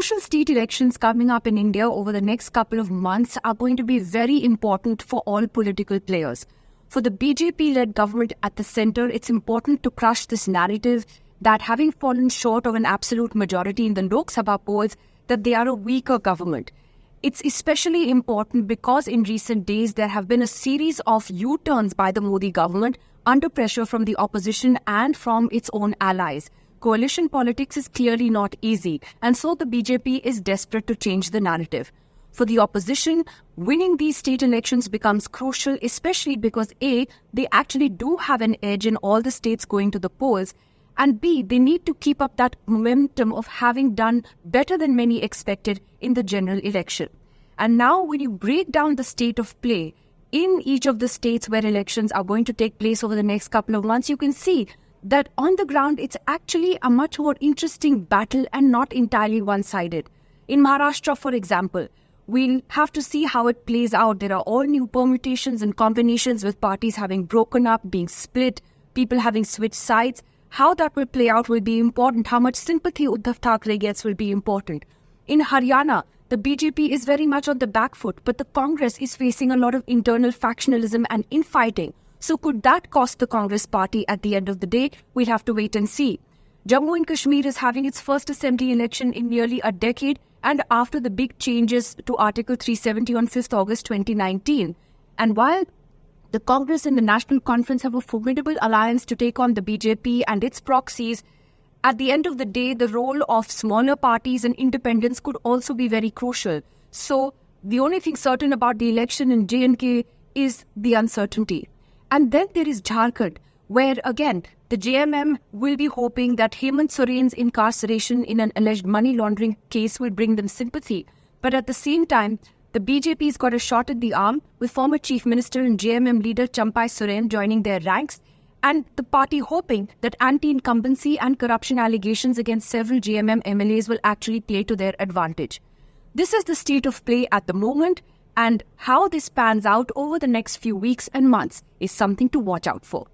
crucial state elections coming up in India over the next couple of months are going to be very important for all political players. For the BJP-led government at the centre, it's important to crush this narrative that having fallen short of an absolute majority in the Lok Sabha polls, that they are a weaker government. It's especially important because in recent days there have been a series of U-turns by the Modi government under pressure from the opposition and from its own allies. Coalition politics is clearly not easy, and so the BJP is desperate to change the narrative. For the opposition, winning these state elections becomes crucial, especially because A, they actually do have an edge in all the states going to the polls, and B, they need to keep up that momentum of having done better than many expected in the general election. And now when you break down the state of play in each of the states where elections are going to take place over the next couple of months, you can see that on the ground it's actually a much more interesting battle and not entirely one-sided. In Maharashtra, for example, we'll have to see how it plays out. There are all new permutations and combinations with parties having broken up, being split, people having switched sides. How that will play out will be important. How much sympathy Uddhav Thackeray gets will be important. In Haryana, the BJP is very much on the back foot, but the Congress is facing a lot of internal factionalism and infighting. So could that cost the Congress party at the end of the day? We'll have to wait and see. Jammu and Kashmir is having its first assembly election in nearly a decade, and after the big changes to Article 370 on 5th August 2019. And while the Congress and the National Conference have a formidable alliance to take on the BJP and its proxies, at the end of the day, the role of smaller parties and independents could also be very crucial. So the only thing certain about the election in J&K is the uncertainty. And then there is Jharkhand, where again, the JMM will be hoping that Hemant Soren's incarceration in an alleged money laundering case will bring them sympathy. But at the same time, the BJP's got a shot at the arm, with former Chief Minister and JMM leader Champai Soren joining their ranks, and the party hoping that anti-incumbency and corruption allegations against several JMM MLAs will actually play to their advantage. This is the state of play at the moment, and how this pans out over the next few weeks and months is something to watch out for.